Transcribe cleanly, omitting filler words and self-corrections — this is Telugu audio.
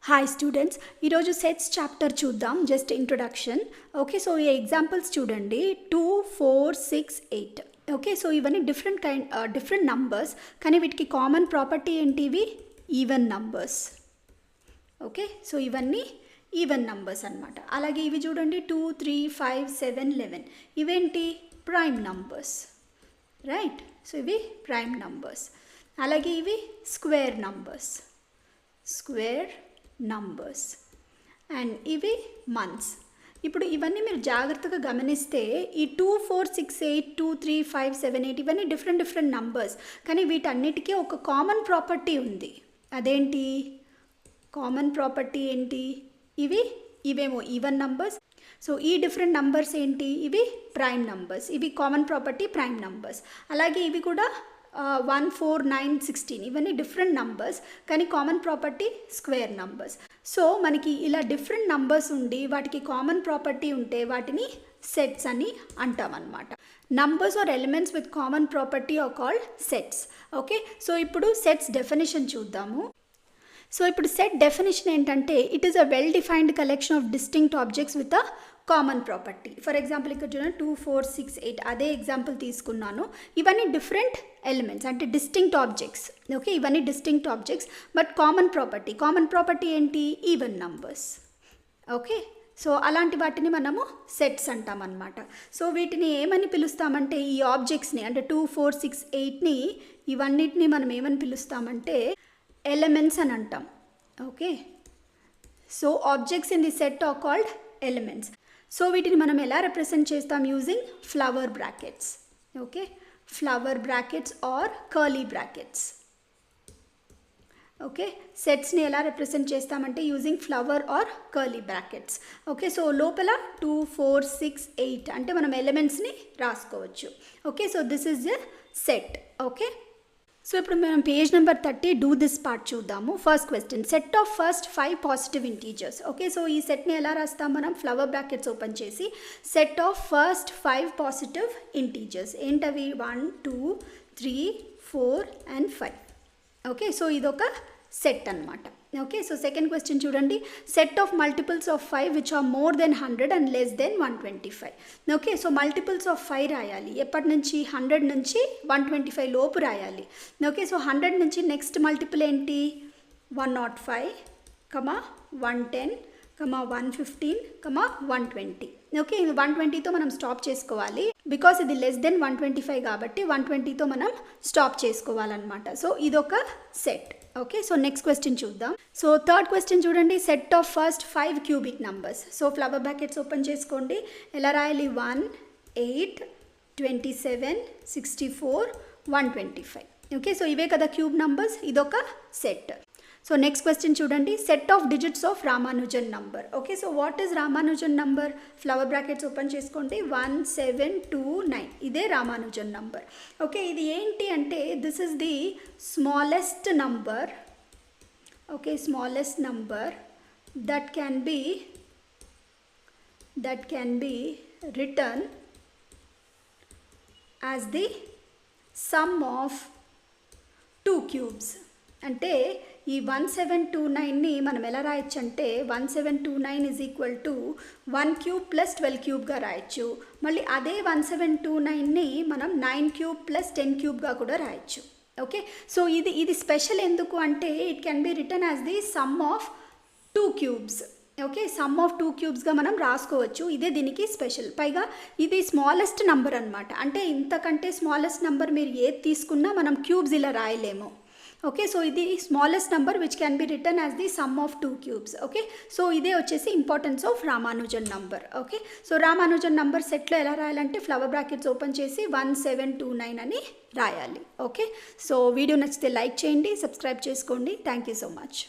హాయ్ స్టూడెంట్స్, ఈరోజు సెట్స్ చాప్టర్ చూద్దాం. Just introduction. ఓకే, సో ఈ ఎగ్జాంపుల్స్ చూడండి. 2, 4, 6, 8. ఓకే, సో ఇవన్నీ డిఫరెంట్ నంబర్స్, కానీ వీటికి కామన్ ప్రాపర్టీ ఏంటి? ఇవి ఈవెన్ నంబర్స్. ఓకే, సో ఇవన్నీ ఈవెన్ నంబర్స్ అన్నమాట. అలాగే ఇవి చూడండి, 2, 3, 5, 7, 11. ఇవేంటి? Prime numbers, right? సో ఇవి ప్రైమ్ నంబర్స్. అలాగే ఇవి square numbers, square numbers. And ఇవి మంత్స్. ఇప్పుడు ఇవన్నీ మీరు జాగ్రత్తగా గమనిస్తే ఈ 2, 4, 6, 8, 2, 3, 5, 7, 8 ఇవన్నీ డిఫరెంట్ నంబర్స్, కానీ వీటన్నిటికీ ఒక కామన్ ప్రాపర్టీ ఉంది. అదేంటి కామన్ ప్రాపర్టీ? ఏంటి? ఇవేమో ఈవెన్ నంబర్స్. సో ఈ డిఫరెంట్ నంబర్స్ ఏంటి? ఇవి ప్రైమ్ నంబర్స్. ఇవి కామన్ ప్రాపర్టీ ప్రైమ్ నంబర్స్. అలాగే ఇవి కూడా 1, 4, 9, 16 ఇవన్నీ డిఫరెంట్ నంబర్స్, కానీ common property square numbers. So మనకి ఇలా డిఫరెంట్ నంబర్స్ ఉండి వాటికి కామన్ ప్రాపర్టీ ఉంటే వాటిని సెట్స్ అని అంటాం అన్నమాట. Numbers are elements with common property are called sets. Okay, so ఇప్పుడు సెట్స్ డెఫినేషన్ చూద్దాము. సో ఇప్పుడు సెట్ డెఫినేషన్ ఏంటంటే, it is a well defined collection of distinct objects with a common property. For example ఇక్కడ చూడండి, 2, 4, 6, 8 అదే ఎగ్జాంపుల్ తీసుకున్నాను. ఇవన్నీ డిఫరెంట్ ఎలిమెంట్స్ అంటే డిస్టింక్ట్ ఆబ్జెక్ట్స్. ఓకే, ఇవన్నీ distinct objects, but common property ఏంటి? Even numbers. ఓకే, సో అలాంటి వాటిని మనము సెట్స్ అంటాం అన్నమాట. సో వీటిని ఏమని పిలుస్తామంటే, ఈ ఆబ్జెక్ట్స్ని అంటే 2, 4, 6, 8ని ఇవన్నిటిని మనం ఏమని పిలుస్తామంటే ఎలిమెంట్స్ అని అంటాం. Okay, so objects in the set are called elements. So వీటిని మనం ఎలా రిప్రజెంట్ చేస్తాం? Using flower brackets. Okay, flower brackets or curly brackets. Okay, సెట్స్ని ఎలా రిప్రజెంట్ చేస్తామంటే using flower or curly brackets. Okay, so లోపల 2, 4, 6, 8 అంటే మనం ఎలిమెంట్స్ని రాసుకోవచ్చు. Okay, so this is a set. Okay, so ఇప్పుడు మనం page number 30 do this part చూద్దాము. First question, set of first 5 positive integers. Okay, so ఈ సెట్ని ఎలా రాస్తాం మనం? ఫ్లవర్ బ్రాకెట్స్ ఓపెన్ చేసి set of first 5 positive integers. ఏంటవి? 1, 2, 3, 4 and 5. ఓకే, సో ఇదొక సెట్ అన్నమాట. ఓకే, సో సెకండ్ క్వశ్చన్ చూడండి, set of multiples of 5 which are more than 100 and less than 125. Okay, so multiples of 5 రాయాలి. ఎప్పటి నుంచి? 100 నుంచి 125 లోపు రాయాలి. ఓకే, సో 100 నుంచి నెక్స్ట్ మల్టిపుల్ ఏంటి? 105, 110, 115, 120. ఓకే, ఇది 120తో మనం స్టాప్ చేసుకోవాలి, బికాస్ ఇది లెస్ దెన్ 125 కాబట్టి 120తో మనం స్టాప్ చేసుకోవాలన్నమాట. సో ఇదొక set. Okay, so next question చూద్దాం. సో థర్డ్ క్వశ్చన్ చూడండి, set of first 5 cubic numbers. So flower brackets open చేసుకోండి. ఎలా రాయాలి? 1, 8, 27, 64, 125. ఓకే, సో ఇవే కదా క్యూబ్ నంబర్స్. ఇదొక సెట్. సో నెక్స్ట్ క్వశ్చన్ చూడండి, set of digits of Ramanujan number. Okay, so what is Ramanujan number? Flower brackets open చేసుకోండి. 1729 ఇదే రామానుజన్ నంబర్. ఓకే, ఇది ఏంటి అంటే this is the smallest number. Okay, smallest number that can be written as the sum of 2 cubes. అంటే ఈ 1729ని మనం ఎలా రాయొచ్చు అంటే 1729 is equal to 1 cube plus 12 క్యూబ్గా రాయొచ్చు. మళ్ళీ అదే 1729ని మనం 9 క్యూబ్ ప్లస్ 10 క్యూబ్గా కూడా రాయొచ్చు. ఓకే, సో ఇది స్పెషల్ ఎందుకు అంటే it can be return as the some of 2 cubes. Okay, some of 2 క్యూబ్స్గా మనం రాసుకోవచ్చు. ఇదే దీనికి స్పెషల్. పైగా ఇది స్మాలెస్ట్ నంబర్ అనమాట. అంటే ఇంతకంటే స్మాలెస్ట్ నంబర్ మీరు ఏది తీసుకున్నా మనం క్యూబ్స్ ఇలా రాయలేము. ఓకే, సో ఇది smallest number which can be return as the some of 2 cubes. Okay, so ఇదే వచ్చేసి importance of Ramanujan number. Okay, so Ramanujan number సెట్లో ఎలా రాయాలంటే ఫ్లవర్ బ్రాకెట్స్ ఓపెన్ చేసి 1729 అని రాయాలి. ఓకే, సో వీడియో నచ్చితే లైక్ చేయండి, సబ్స్క్రైబ్ చేసుకోండి. Thank you so much.